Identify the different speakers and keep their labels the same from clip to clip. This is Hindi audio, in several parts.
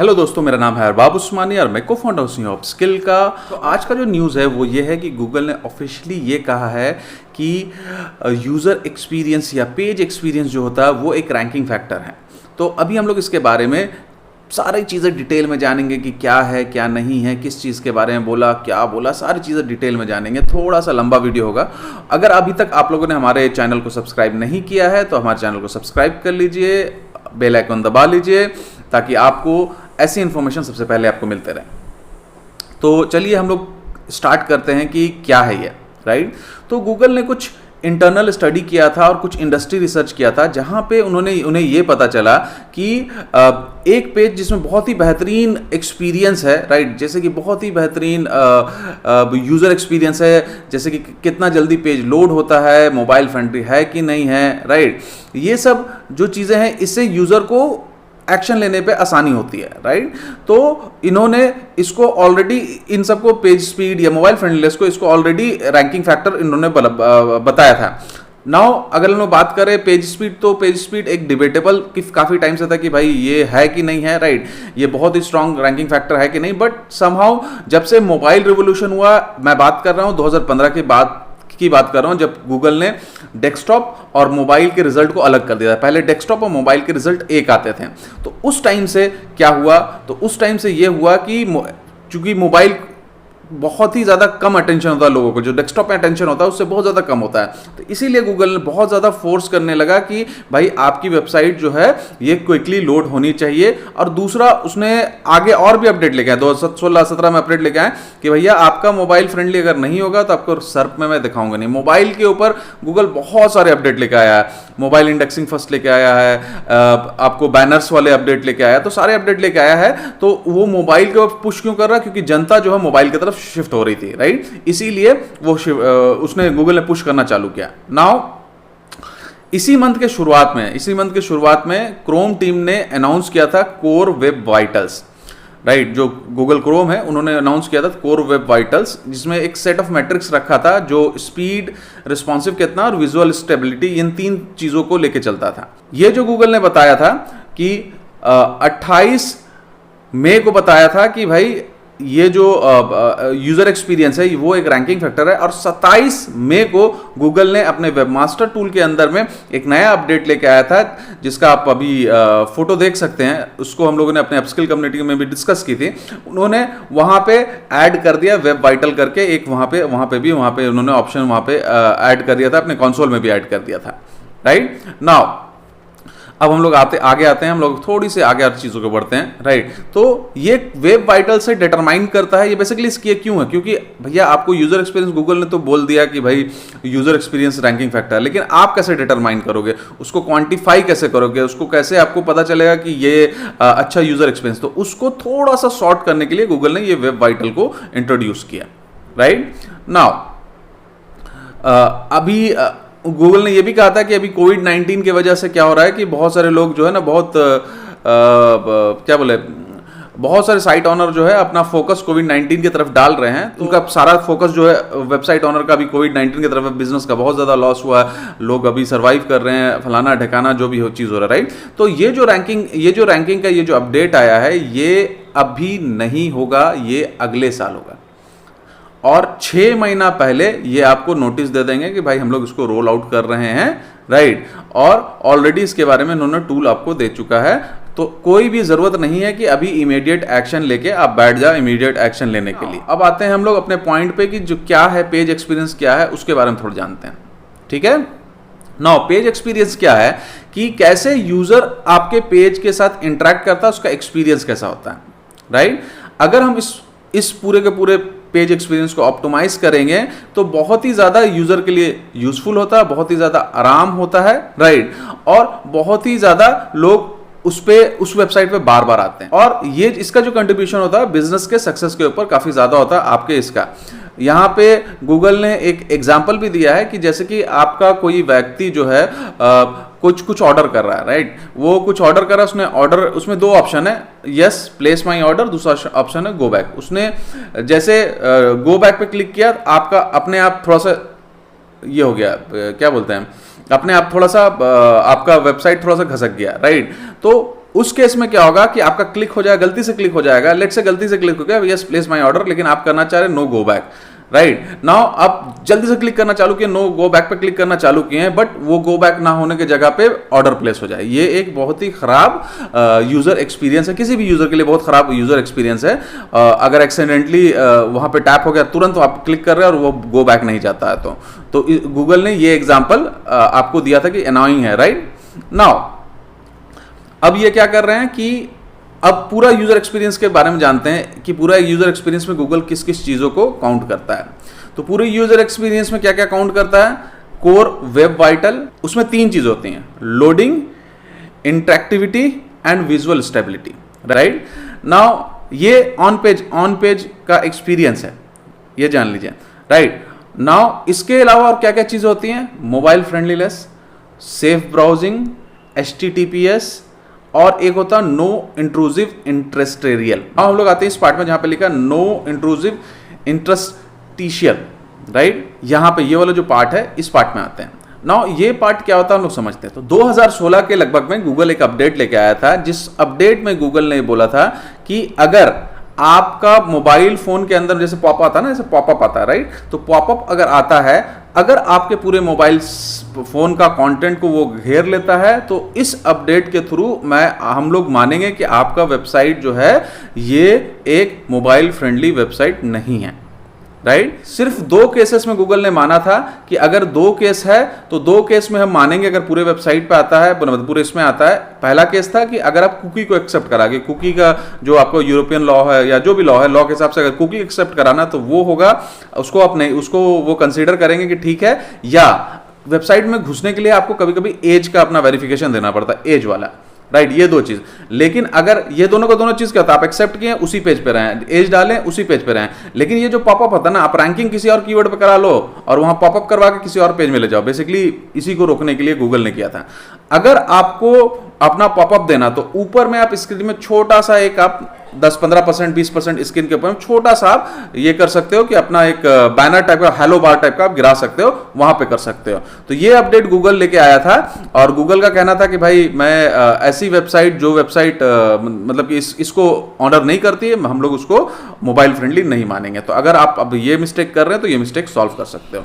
Speaker 1: हेलो दोस्तों, मेरा नाम है अरबाब उस्मानी और मैं को फाउंडर हूँ अपस्किल का। तो आज का जो न्यूज़ है वो ये है कि गूगल ने ऑफिशियली ये कहा है कि यूज़र एक्सपीरियंस या पेज एक्सपीरियंस जो होता है वो एक रैंकिंग फैक्टर है। तो अभी हम लोग इसके बारे में सारी चीज़ें डिटेल में जानेंगे कि क्या है क्या नहीं है, किस चीज़ के बारे में बोला, क्या बोला, सारी चीज़ें डिटेल में जानेंगे। थोड़ा सा लंबा वीडियो होगा। अगर अभी तक आप लोगों ने हमारे चैनल को सब्सक्राइब नहीं किया है तो हमारे चैनल को सब्सक्राइब कर लीजिए, बेल आइकन दबा लीजिए ताकि आपको ऐसी इन्फॉर्मेशन सबसे पहले आपको मिलते रहे। तो चलिए हम लोग स्टार्ट करते हैं कि क्या है ये, राइट। तो गूगल ने कुछ इंटरनल स्टडी किया था और कुछ इंडस्ट्री रिसर्च किया था जहां पे उन्हें ये पता चला कि एक पेज जिसमें बहुत ही बेहतरीन एक्सपीरियंस है, राइट, जैसे कि बहुत ही बेहतरीन यूज़र एक्सपीरियंस है, जैसे कि कितना जल्दी पेज लोड होता है, मोबाइल फ्रेंडली है कि नहीं है, राइट। ये सब जो चीज़ें हैं इससे यूज़र को एक्शन लेने पे आसानी होती है, राइट। तो इन्होंने इसको ऑलरेडी इन सबको पेज स्पीड या मोबाइल फ्रेंडलीनेस को इसको ऑलरेडी रैंकिंग फैक्टर इन्होंने बताया था। नाउ अगर हम बात करें पेज स्पीड, तो पेज स्पीड एक डिबेटेबल काफ़ी टाइम से था कि भाई ये है कि नहीं है, राइट, ये बहुत ही स्ट्रॉन्ग रैंकिंग फैक्टर है कि नहीं। बट समहाउ जब से मोबाइल रिवोल्यूशन हुआ, मैं बात कर रहा हूँ 2015 के बाद की बात कर रहा हूं, जब गूगल ने डेस्कटॉप और मोबाइल के रिजल्ट को अलग कर दिया था। पहले डेस्कटॉप और मोबाइल के रिजल्ट एक आते थे। तो उस टाइम से क्या हुआ, तो उस टाइम से ये हुआ कि चूंकि मोबाइल बहुत ही ज़्यादा कम अटेंशन होता है लोगों को, जो डेस्कटॉप में अटेंशन होता है उससे बहुत ज़्यादा कम होता है। तो इसीलिए गूगल ने बहुत ज़्यादा फोर्स करने लगा कि भाई आपकी वेबसाइट जो है ये क्विकली लोड होनी चाहिए। और दूसरा उसने आगे और भी अपडेट लेके आए, 2016-17 में अपडेट लेके आए कि भैया आपका मोबाइल फ्रेंडली अगर नहीं होगा तो आपको सर्प में मैं दिखाऊंगा नहीं। मोबाइल के ऊपर गूगल बहुत सारे अपडेट लेके आया है, मोबाइल इंडेक्सिंग फर्स्ट लेके आया है, आपको बैनर्स वाले अपडेट लेके आया है, तो सारे अपडेट लेके आया है। तो वो मोबाइल के ऊपर पुश क्यों कर रहा है, क्योंकि जनता जो है मोबाइल की तरफ शिफ्ट हो रही थी, राइट। इसीलिए वो उसने गूगल ने पुश करना चालू किया। नाउ इसी मंथ के शुरुआत में क्रोम टीम ने अनाउंस किया था कोर वेब वाइटल्स, राइट। जो गूगल क्रोम है उन्होंने अनाउंस किया था कोर वेब वाइटल्स, जिसमें एक सेट ऑफ मैट्रिक्स रखा था जो स्पीड, रिस्पॉन्सिव कितना और विजुअल स्टेबिलिटी, इन 3 चीजों को लेके चलता था। ये जो गूगल ने बताया था कि 28 मई को बताया था कि भाई ये जो यूजर एक्सपीरियंस है वो एक रैंकिंग फैक्टर है। और 27 मई को गूगल ने अपने वेबमास्टर टूल के अंदर में एक नया अपडेट लेके आया था, जिसका आप अभी फोटो देख सकते हैं। उसको हम लोगों ने अपने अपस्किल कम्युनिटी में भी डिस्कस की थी। उन्होंने वहां पे ऐड कर दिया वेब वाइटल करके, एक वहां पे उन्होंने ऑप्शन वहां पे ऐड कर दिया था, अपने कंसोल में भी ऐड कर दिया था, राइट। नाउ अब हम लोग आगे आते हैं, हम लोग थोड़ी सी आगे हर चीज़ों को बढ़ते हैं, राइट। तो ये वेब वाइटल से डिटरमाइन करता है, ये बेसिकली इसकी क्यों है, क्योंकि भैया आपको यूजर एक्सपीरियंस गूगल ने तो बोल दिया कि भाई यूजर एक्सपीरियंस रैंकिंग फैक्टर है, लेकिन आप कैसे डिटरमाइन करोगे, उसको क्वांटिफाई कैसे करोगे, उसको कैसे आपको पता चलेगा कि ये अच्छा यूजर एक्सपीरियंस। तो उसको थोड़ा सा शॉर्ट करने के लिए गूगल ने ये वेब वाइटल को इंट्रोड्यूस किया, राइट। नाउ अभी गूगल ने यह भी कहा था कि अभी कोविड-19 की वजह से क्या हो रहा है कि बहुत सारे लोग जो है ना बहुत सारे साइट ऑनर जो है अपना फोकस कोविड-19 की तरफ डाल रहे हैं। तो उनका सारा फोकस जो है वेबसाइट ऑनर का अभी कोविड-19 की तरफ है, बिजनेस का बहुत ज़्यादा लॉस हुआ है, लोग अभी सर्वाइव कर रहे हैं, फलाना ठिकाना जो भी चीज़ हो रहा है, राइट। तो ये जो रैंकिंग का ये जो अपडेट आया है ये अभी नहीं होगा, ये अगले साल होगा। और 6 महीना पहले ये आपको नोटिस दे देंगे कि भाई हम लोग इसको रोल आउट कर रहे हैं, राइट। और ऑलरेडी इसके बारे में इन्होंने टूल आपको दे चुका है। तो कोई भी जरूरत नहीं है कि अभी इमीडिएट एक्शन लेके आप बैठ जाओ इमीडिएट एक्शन लेने के लिए। अब आते हैं हम लोग अपने पॉइंट पे कि जो क्या है पेज एक्सपीरियंस क्या है, उसके बारे में थोड़ा जानते हैं, ठीक है। नाउ पेज एक्सपीरियंस क्या है कि कैसे यूजर आपके पेज के साथ इंटरेक्ट करता है, उसका एक्सपीरियंस कैसा होता है, राइट। अगर हम इस पूरे के पूरे पेज एक्सपीरियंस को ऑप्टिमाइज करेंगे तो बहुत ही ज़्यादा यूज़र के लिए यूजफुल होता है, बहुत ही ज़्यादा आराम होता है, राइट। और बहुत ही ज़्यादा लोग उस वेबसाइट पे बार बार आते हैं। और ये इसका जो कंट्रीब्यूशन होता है बिजनेस के सक्सेस के ऊपर काफ़ी ज़्यादा होता है आपके इसका। यहाँ पे गूगल ने एक एग्जाम्पल भी दिया है कि जैसे कि आपका कोई व्यक्ति जो है कुछ ऑर्डर कर रहा है, राइट। वो कुछ ऑर्डर कर रहा है, उसमें 2 ऑप्शन है, यस प्लेस माई ऑर्डर, दूसरा ऑप्शन है गो बैक। उसने जैसे गो बैक पे क्लिक किया, आपका अपने आप थोड़ा सा ये हो गया, क्या बोलते हैं, अपने आप थोड़ा सा आपका वेबसाइट थोड़ा सा घसक गया, राइट। तो उस केस में क्या होगा कि आपका क्लिक हो जाएगा, गलती से क्लिक हो जाएगा, लेट से गलती से क्लिक हो गया, यस प्लेस माय ऑर्डर, लेकिन आप करना चाह रहे no go back, right now आप जल्दी से क्लिक करना चालू किए, नो गो बैक पे क्लिक करना चालू किए हैं, बट वो गो बैक ना होने के जगह पे ऑर्डर प्लेस हो जाए। ये एक बहुत ही खराब यूजर एक्सपीरियंस है, किसी भी यूजर के लिए बहुत खराब यूजर एक्सपीरियंस है। अगर एक्सीडेंटली वहां पे टैप हो गया, तुरंत आप क्लिक कर रहे हैं और वो गो बैक नहीं जाता है, तो गूगल ने ये एग्जाम्पल आपको दिया था कि अनॉइंग है, राइट नाउ अब ये क्या कर रहे हैं कि अब पूरा यूजर एक्सपीरियंस के बारे में जानते हैं कि पूरा यूजर एक्सपीरियंस में गूगल किस किस चीजों को काउंट करता है। तो पूरे यूजर एक्सपीरियंस में क्या क्या काउंट करता है? कोर वेब वाइटल, उसमें 3 चीज होती हैं, loading, interactivity and visual stability, right now ये ऑन पेज का एक्सपीरियंस है, ये जान लीजिए, राइट नाउ इसके अलावा और क्या क्या चीजें होती हैं? Mobile friendliness, safe browsing, HTTPS और एक होता है नो इंट्रूसिव इंटरेस्टेरियल। हम लोग आते हैं इस पार्ट में जहां पे लिखा नो इंट्रूसिव इंटरेस्टिशियल, राइट यहां पे ये वाला जो पार्ट है इस पार्ट में आते हैं। नाउ ये पार्ट क्या होता है हम लोग समझते हैं। तो 2016 के लगभग में गूगल एक अपडेट लेके आया था, जिस अपडेट में गूगल ने बोला था कि अगर आपका मोबाइल फोन के अंदर जैसे पॉपअप आता है ना, जैसे पॉपअप आता है, राइट तो पॉपअप अगर आता है, अगर आपके पूरे मोबाइल फोन का कंटेंट को वो घेर लेता है, तो इस अपडेट के थ्रू हम लोग मानेंगे कि आपका वेबसाइट जो है ये एक मोबाइल फ्रेंडली वेबसाइट नहीं है, राइट सिर्फ 2 केसेस में गूगल ने माना था कि अगर 2 केस है तो 2 केस में हम मानेंगे अगर पूरे वेबसाइट पे आता है, पूरे इसमें आता है। पहला केस था कि अगर आप कुकी को एक्सेप्ट करागे, कुकी का जो आपको यूरोपियन लॉ है या जो भी लॉ है, लॉ के हिसाब से अगर कुकी एक्सेप्ट कराना तो वो होगा, उसको वो कंसीडर करेंगे कि ठीक है। या वेबसाइट में घुसने के लिए आपको कभी कभी एज का अपना वेरिफिकेशन देना पड़ता है, एज वाला, राइट ये 2 चीज। लेकिन अगर ये दोनों का दोनों चीज क्या होता है, आप एक्सेप्ट किए उसी पेज पे रहें, एज डालें उसी पेज पे रहें, लेकिन ये जो पॉपअप होता है ना, आप रैंकिंग किसी और कीवर्ड पे करा लो और वहां पॉपअप करवा के किसी और पेज में ले जाओ, बेसिकली इसी को रोकने के लिए गूगल ने किया था। अगर आपको अपना पॉपअप देना तो ऊपर में आप स्क्रीन में छोटा सा एक आप 10-15%, 20% स्क्रीन के ऊपर छोटा सा आप ये कर सकते हो कि अपना एक बैनर टाइप का, हेलो बार टाइप का आप गिरा सकते हो, वहां पे कर सकते हो। तो ये अपडेट गूगल लेके आया था और गूगल का कहना था कि भाई मैं ऐसी वेबसाइट जो वेबसाइट मतलब कि इसको ऑनर नहीं करती है, हम लोग उसको मोबाइल फ्रेंडली नहीं मानेंगे। तो अगर आप अब ये मिस्टेक कर रहे हैं तो ये मिस्टेक सॉल्व कर सकते हो।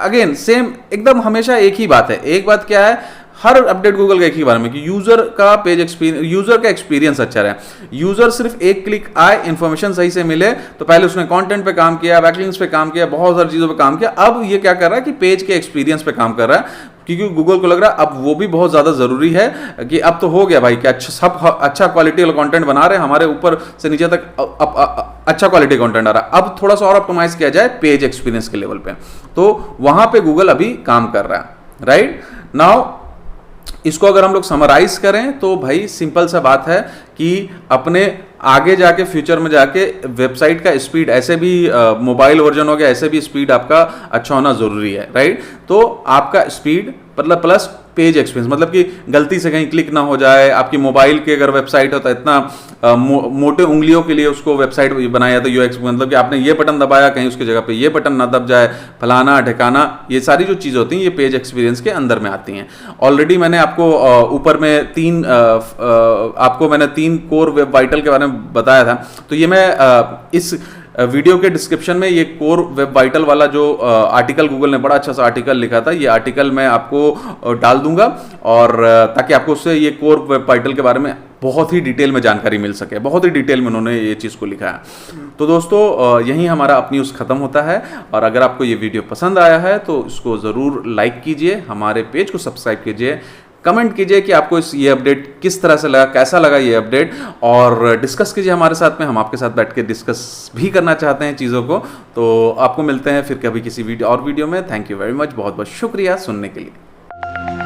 Speaker 1: अगेन सेम एकदम हमेशा एक ही बात है। एक बात क्या है, हर अपडेट गूगल का एक ही बारे में कि यूजर का पेज एक्सपीरियंस, यूजर का एक्सपीरियंस अच्छा रहे। यूजर सिर्फ एक क्लिक आए, इंफॉर्मेशन सही से मिले, तो पहले उसने कंटेंट पे काम किया, बैकलिंक्स पे काम किया, बहुत सारी चीजों पे काम किया। अब ये क्या कर रहा है कि पेज के एक्सपीरियंस पे काम कर रहा है, क्योंकि गूगल को लग रहा है अब वो भी बहुत ज्यादा जरूरी है कि अब तो हो गया भाई कि सब अच्छा क्वालिटी वाला कंटेंट बना रहे हैं, हमारे ऊपर से नीचे तक अच्छा क्वालिटी कंटेंट आ रहा है, अब थोड़ा सा और ऑप्टिमाइज किया जाए पेज एक्सपीरियंस के लेवल पे। तो वहां पे गूगल अभी काम कर रहा है, राइट नाउ इसको अगर हम लोग समराइज करें तो भाई सिंपल सा बात है कि अपने आगे जाके फ्यूचर में जाके वेबसाइट का स्पीड, ऐसे भी मोबाइल वर्जन हो गया, ऐसे भी स्पीड आपका अच्छा होना जरूरी है, राइट। तो आपका स्पीड मतलब प्लस पेज एक्सपीरियंस, मतलब कि गलती से कहीं क्लिक ना हो जाए। आपकी मोबाइल की अगर वेबसाइट हो तो इतना मोटे उंगलियों के लिए उसको वेबसाइट बनाया था यूएक्स, मतलब कि आपने ये बटन दबाया कहीं उसकी जगह पे ये बटन ना दब जाए, फलाना ठिकाना, ये सारी जो चीज़ें होती हैं ये पेज एक्सपीरियंस के अंदर में आती हैं। ऑलरेडी मैंने आपको ऊपर में आपको मैंने 3 कोर वेब वाइटल के बारे में बताया था। तो ये मैं इस वीडियो के डिस्क्रिप्शन में ये कोर वेब वाइटल वाला जो आर्टिकल गूगल ने बड़ा अच्छा सा आर्टिकल लिखा था, ये आर्टिकल मैं आपको डाल दूंगा, और ताकि आपको उससे ये कोर वेब वाइटल के बारे में बहुत ही डिटेल में जानकारी मिल सके। बहुत ही डिटेल में उन्होंने ये चीज़ को लिखा है। तो दोस्तों यहीं हमारा अप न्यूज़ खत्म होता है, और अगर आपको ये वीडियो पसंद आया है तो इसको ज़रूर लाइक कीजिए, हमारे पेज को सब्सक्राइब कीजिए, कमेंट कीजिए कि आपको ये अपडेट किस तरह से लगा, कैसा लगा ये अपडेट, और डिस्कस कीजिए हमारे साथ में। हम आपके साथ बैठ के डिस्कस भी करना चाहते हैं चीज़ों को। तो आपको मिलते हैं फिर कभी किसी और वीडियो में। थैंक यू वेरी मच, बहुत बहुत शुक्रिया सुनने के लिए।